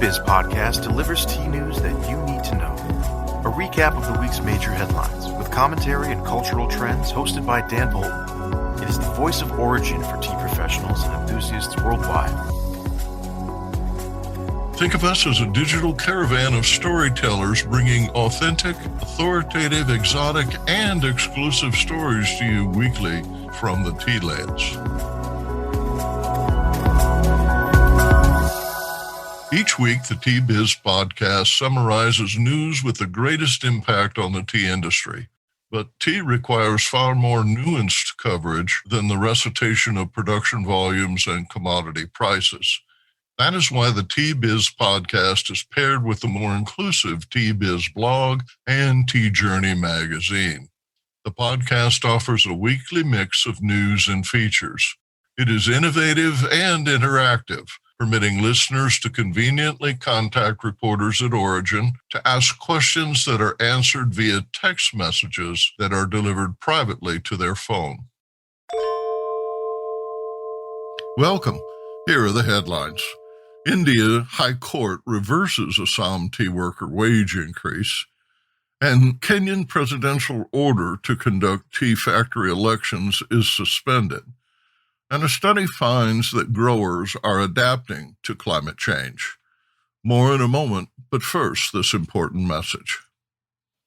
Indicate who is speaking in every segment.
Speaker 1: Biz podcast delivers tea news that you need to know. A recap of the week's major headlines with commentary and cultural trends hosted by Dan Bolton. It is the voice of origin for tea professionals and enthusiasts worldwide.
Speaker 2: Think of us as a digital caravan of storytellers bringing authentic, authoritative, exotic, and exclusive stories to you weekly from the tea lands. Each week, the Tea Biz podcast summarizes news with the greatest impact on the tea industry. But tea requires far more nuanced coverage than the recitation of production volumes and commodity prices. That is why the Tea Biz podcast is paired with the more inclusive Tea Biz blog and Tea Journey magazine. The podcast offers a weekly mix of news and features. It is innovative and interactive, permitting listeners to conveniently contact reporters at Origin to ask questions that are answered via text messages that are delivered privately to their phone. Welcome. Here are the headlines. India High Court reverses Assam tea worker wage increase, and Kenyan presidential order to conduct tea factory elections is suspended. And a study finds that growers are adapting to climate change. More in a moment, but first, this important message.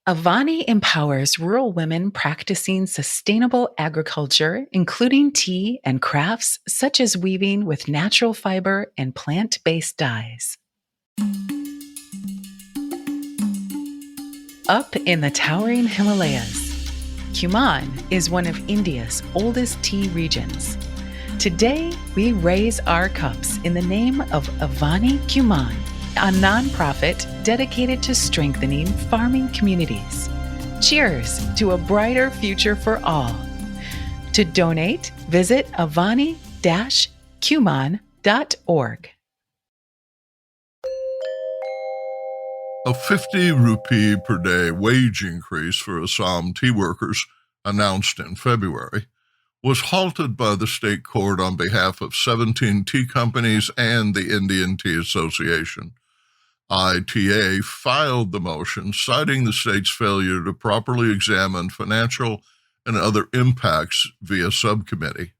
Speaker 3: Avani empowers rural women practicing sustainable agriculture, including tea and crafts such as weaving with natural fiber and plant-based dyes. Up in the towering Himalayas, Kumaon is one of India's oldest tea regions. Today, we raise our cups in the name of Avani Kumaon, a nonprofit dedicated to strengthening farming communities. Cheers to a brighter future for all. To donate, visit avani-kumaon.org.
Speaker 2: A 50 rupee per day wage increase for Assam tea workers, announced in February, was halted by the state court on behalf of 17 tea companies and the Indian Tea Association. ITA filed the motion, citing the state's failure to properly examine financial and other impacts via subcommittee.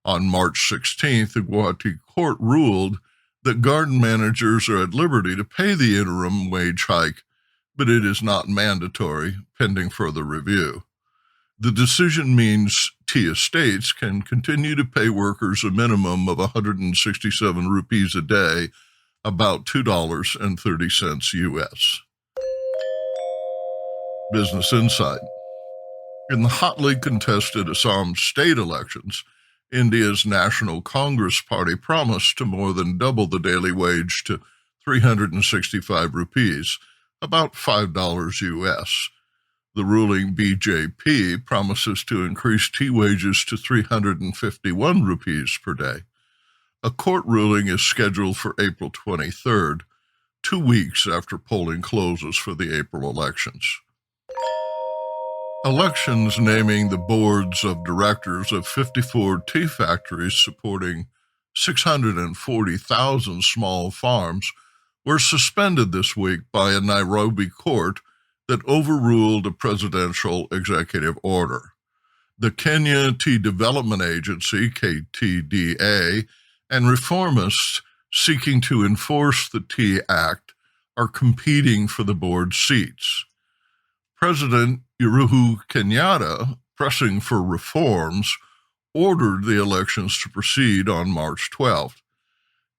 Speaker 2: On March 16th, the Guwahati court ruled that garden managers are at liberty to pay the interim wage hike, but it is not mandatory, pending further review. The decision means tea estates can continue to pay workers a minimum of 167 rupees a day, about $2.30 U.S. Business Insight. In the hotly contested Assam state elections, India's National Congress Party promised to more than double the daily wage to 365 rupees, about $5 U.S. The ruling BJP promises to increase tea wages to 351 rupees per day. A court ruling is scheduled for April 23rd, 2 weeks after polling closes for the April elections. Elections naming the boards of directors of 54 tea factories supporting 640,000 small farms were suspended this week by a Nairobi court that overruled a presidential executive order. The Kenya Tea Development Agency, KTDA, and reformists seeking to enforce the Tea Act are competing for the board seats. President Uhuru Kenyatta, pressing for reforms, ordered the elections to proceed on March 12th.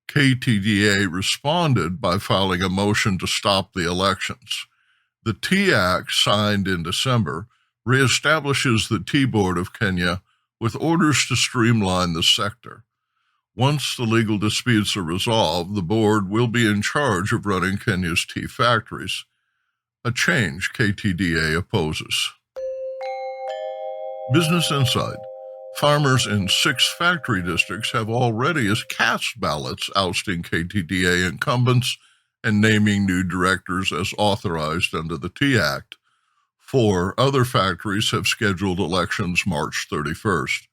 Speaker 2: KTDA responded by filing a motion to stop the elections. The Tea Act, signed in December, reestablishes the Tea Board of Kenya with orders to streamline the sector. Once the legal disputes are resolved, the board will be in charge of running Kenya's tea factories, a change KTDA opposes. Business Insight. Farmers in 6 factory districts have already cast ballots ousting KTDA incumbents and naming new directors as authorized under the Tea Act. 4 other factories have scheduled elections March 31st.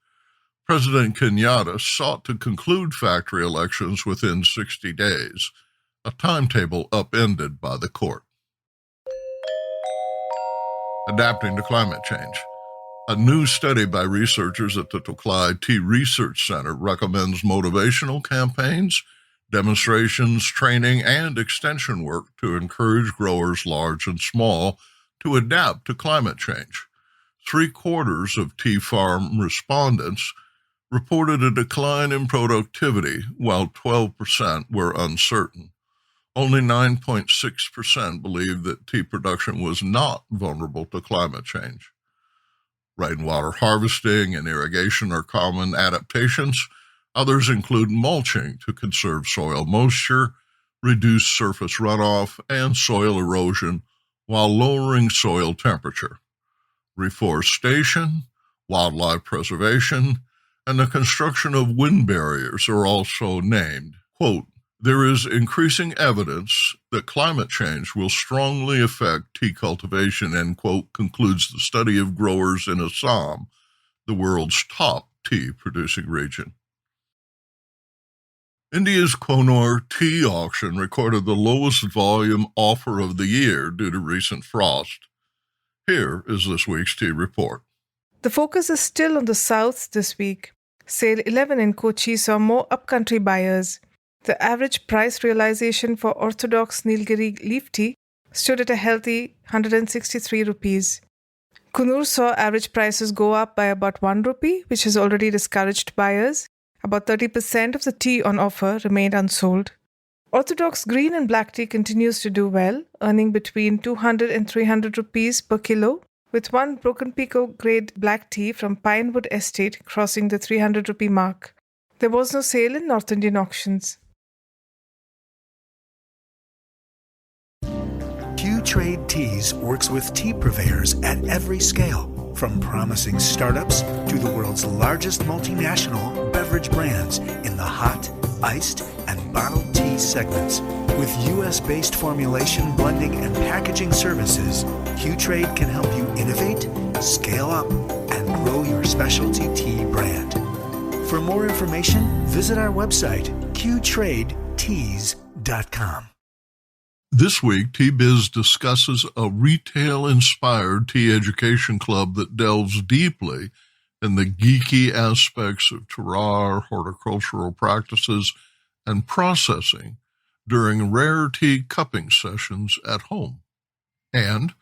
Speaker 2: President Kenyatta sought to conclude factory elections within 60 days. a timetable upended by the court. Adapting to climate change. A new study by researchers at the Toklai Tea Research Center recommends motivational campaigns, demonstrations, training, and extension work to encourage growers large and small to adapt to climate change. 3/4 of tea farm respondents reported a decline in productivity, while 12% were uncertain. Only 9.6% believed that tea production was not vulnerable to climate change. Rainwater harvesting and irrigation are common adaptations. Others include mulching to conserve soil moisture, reduce surface runoff, and soil erosion while lowering soil temperature. Reforestation, wildlife preservation, and the construction of wind barriers are also named. Quote, there is increasing evidence that climate change will strongly affect tea cultivation, end quote, concludes the study of growers in Assam, the world's top tea-producing region. India's Konur tea auction recorded the lowest volume offer of the year due to recent frost. Here is this week's tea report.
Speaker 4: The focus is still on the south this week. Sale 11 in Kochi saw more upcountry buyers. The average price realization for orthodox Nilgiri leaf tea stood at a healthy 163 rupees. Kunur saw average prices go up by about 1 rupee, which has already discouraged buyers. About 30% of the tea on offer remained unsold. Orthodox green and black tea continues to do well, earning between 200 and 300 rupees per kilo, with one Broken Pico grade black tea from Pinewood Estate crossing the 300 rupee mark. There was no sale in North Indian auctions.
Speaker 5: Q-Trade Teas works with tea purveyors at every scale, from promising startups to the world's largest multinational beverage brands in the hot, iced, and bottled tea segments. With U.S.-based formulation, blending, and packaging services, Q-Trade can help you innovate, scale up, and grow your specialty tea brand. For more information, visit our website, qtradeteas.com.
Speaker 2: This week, Tea Biz discusses a retail-inspired tea education club that delves deeply in the geeky aspects of terroir, horticultural practices, and processing during rare tea cupping sessions at home. And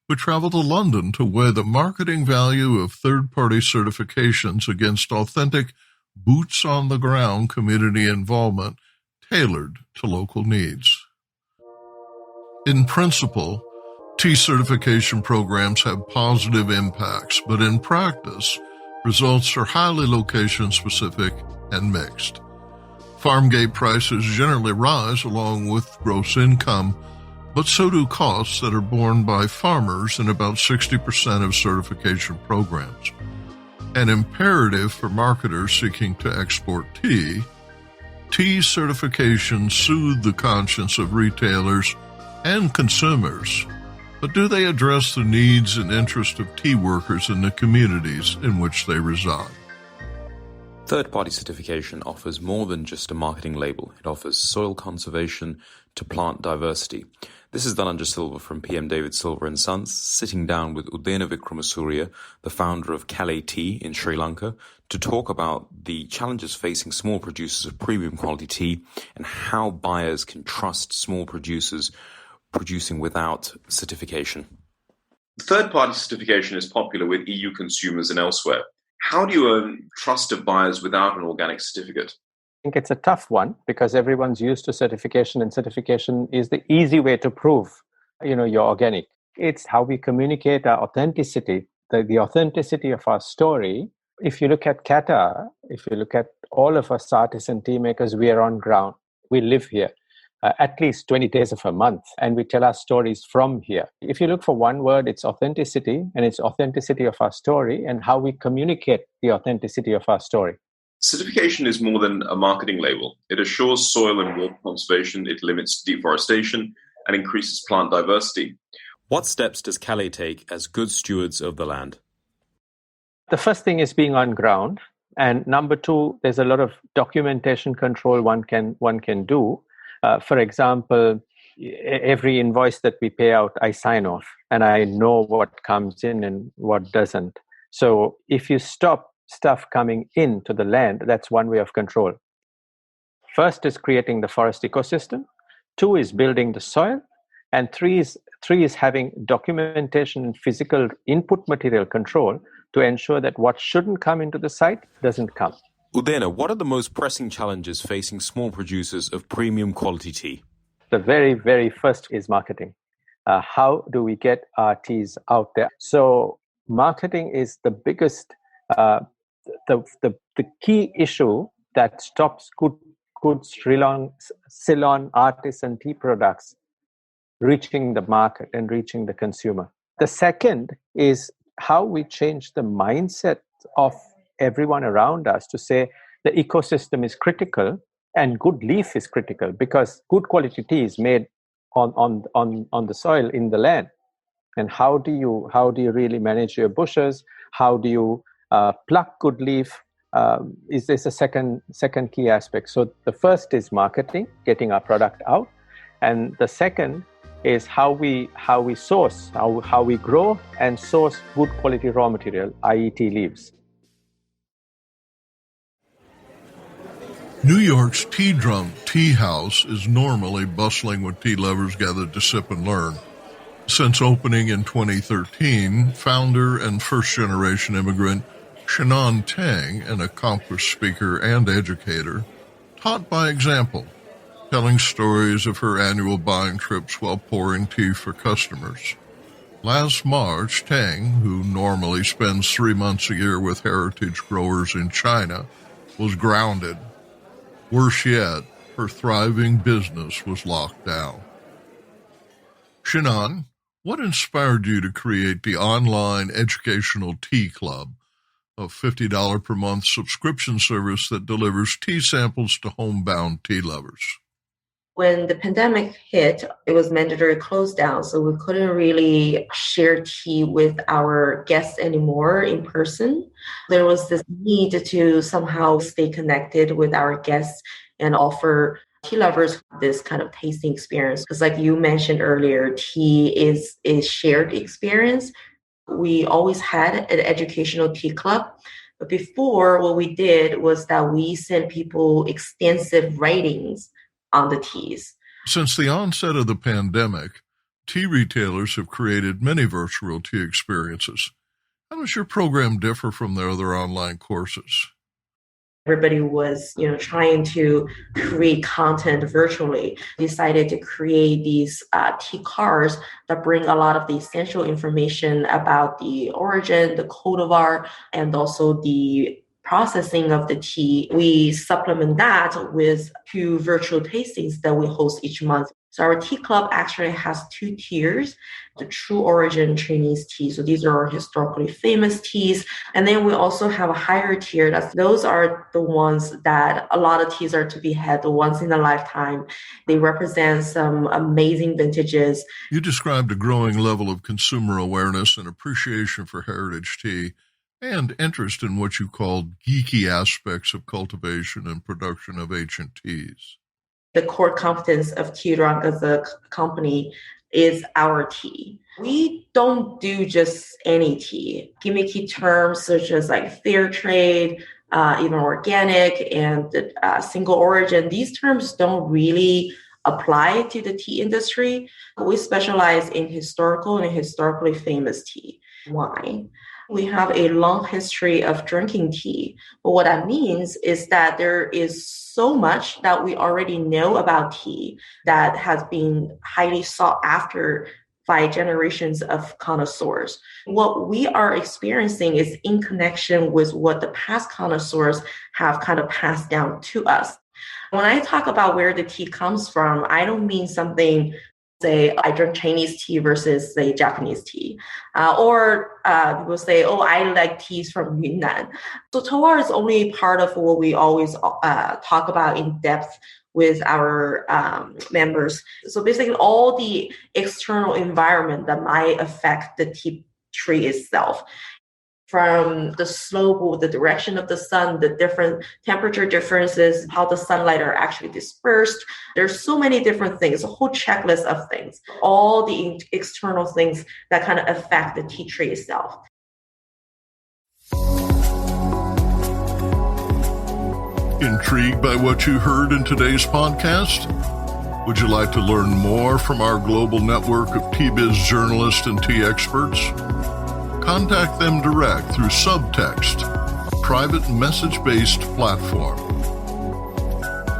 Speaker 2: we travel to London to weigh the marketing value of third-party certifications against authentic, boots-on-the-ground community involvement tailored to local needs. In principle, tea certification programs have positive impacts, but in practice, results are highly location-specific and mixed. Farm gate prices generally rise along with gross income, but so do costs that are borne by farmers in about 60% of certification programs. An imperative for marketers seeking to export tea certifications soothe the conscience of retailers and consumers, but do they address the needs and interests of tea workers in the communities in which they reside?
Speaker 6: Third-party certification offers more than just a marketing label. It offers soil conservation to plant diversity. This is Dhananjay Silva from PM David Silver & Sons, sitting down with Udena Vikramasuriya, the founder of Calais Tea in Sri Lanka, to talk about the challenges facing small producers of premium quality tea and how buyers can trust small producers producing without certification.
Speaker 7: Third-party certification is popular with EU consumers and elsewhere. How do you earn trust of buyers without an organic certificate?
Speaker 8: I think it's a tough one because everyone's used to certification, and certification is the easy way to prove, you're organic. It's how we communicate our authenticity, the authenticity of our story. If you look at Qatar, if you look at all of us artisan tea makers, we are on ground. We live here. At least 20 days of a month, and we tell our stories from here. If you look for one word, it's authenticity, and it's authenticity of our story and how we communicate the authenticity of our story.
Speaker 7: Certification is more than a marketing label. It assures soil and water conservation, it limits deforestation, and increases plant diversity.
Speaker 6: What steps does Calais take as good stewards of the land?
Speaker 8: The first thing is being on ground, and number two, there's a lot of documentation control one can do. For example, every invoice that we pay out, I sign off and I know what comes in and what doesn't. So if you stop stuff coming into the land, that's one way of control. First is creating the forest ecosystem. 2 is building the soil. And three is having documentation and physical input material control to ensure that what shouldn't come into the site doesn't come.
Speaker 6: Udena, what are the most pressing challenges facing small producers of premium quality tea?
Speaker 8: The very, very first is marketing. How do we get our teas out there? So marketing is the biggest, the key issue that stops good Ceylon artisan tea products reaching the market and reaching the consumer. The second is how we change the mindset of everyone around us to say the ecosystem is critical and good leaf is critical, because good quality tea is made on the soil in the land. And how do you really manage your bushes? How do you pluck good leaf? Is this a second key aspect? So the first is marketing, getting our product out, and the second is how we source, how we grow and source good quality raw material, i.e. tea leaves.
Speaker 2: New York's tea-drunk tea house is normally bustling with tea lovers gathered to sip and learn. Since opening in 2013, founder and first-generation immigrant Shunan Teng, an accomplished speaker and educator, taught by example, telling stories of her annual buying trips while pouring tea for customers. Last March, Teng, who normally spends 3 months a year with heritage growers in China, was grounded. Worse yet, her thriving business was locked down. Shunan, what inspired you to create the online educational tea club, a $50 per month subscription service that delivers tea samples to homebound tea lovers?
Speaker 9: When the pandemic hit, it was mandatory close down, so we couldn't really share tea with our guests anymore in person. There was this need to somehow stay connected with our guests and offer tea lovers this kind of tasting experience. Because like you mentioned earlier, tea is a shared experience. We always had an educational tea club. But before, what we did was that we sent people extensive writings on the teas.
Speaker 2: Since the onset of the pandemic, tea retailers have created many virtual tea experiences. How does your program differ from their other online courses?
Speaker 9: Everybody was, trying to create content virtually. Decided to create these tea cards that bring a lot of the essential information about the origin, the cultivar, and also the processing of the tea. We supplement that with 2 virtual tastings that we host each month. So our tea club actually has 2 tiers: the true origin Chinese tea. So these are our historically famous teas. And then we also have a higher tier. Those are the ones that a lot of teas are to be had once in a lifetime. They represent some amazing vintages.
Speaker 2: You described a growing level of consumer awareness and appreciation for heritage tea, and interest in what you called geeky aspects of cultivation and production of ancient teas.
Speaker 9: The core competence of Tea Drunk as a company is our tea. We don't do just any tea. Gimmicky terms such as like fair trade, even organic, and single origin, these terms don't really apply to the tea industry. We specialize in historical and historically famous tea. Wine. We have a long history of drinking tea. But what that means is that there is so much that we already know about tea that has been highly sought after by generations of connoisseurs. What we are experiencing is in connection with what the past connoisseurs have kind of passed down to us. When I talk about where the tea comes from, I don't mean something, say, I drink Chinese tea versus, say, Japanese tea. Or people say, oh, I like teas from Yunnan. So terroir is only part of what we always talk about in depth with our members. So basically all the external environment that might affect the tea tree itself. from the slope or the direction of the sun, the different temperature differences, how the sunlight are actually dispersed. There's so many different things, a whole checklist of things, all the external things that kind of affect the tea tree itself.
Speaker 2: Intrigued by what you heard in today's podcast? Would you like to learn more from our global network of Tea Biz journalists and tea experts? Contact them direct through Subtext, a private message-based platform.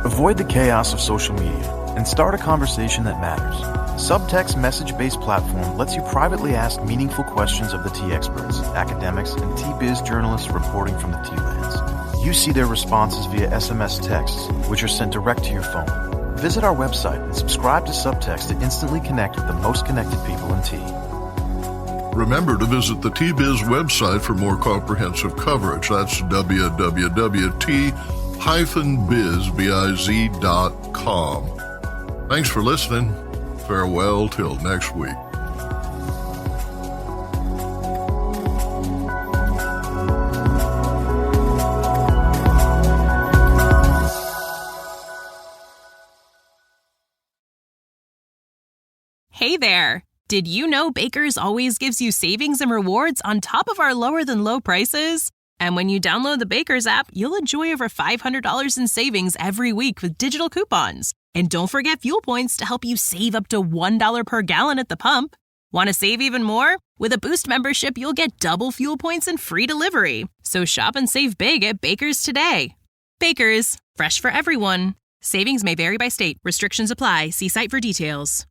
Speaker 1: Avoid the chaos of social media and start a conversation that matters. Subtext message-based platform lets you privately ask meaningful questions of the tea experts, academics, and Tea Biz journalists reporting from the tea lands. You see their responses via SMS texts, which are sent direct to your phone. Visit our website and subscribe to Subtext to instantly connect with the most connected people in tea.
Speaker 2: Remember to visit the Tea Biz website for more comprehensive coverage. That's www.t-biz.com. Thanks for listening. Farewell till next week.
Speaker 10: Hey there! Did you know Baker's always gives you savings and rewards on top of our lower-than-low prices? And when you download the Baker's app, you'll enjoy over $500 in savings every week with digital coupons. And don't forget fuel points to help you save up to $1 per gallon at the pump. Want to save even more? With a Boost membership, you'll get double fuel points and free delivery. So shop and save big at Baker's today. Baker's, fresh for everyone. Savings may vary by state. Restrictions apply. See site for details.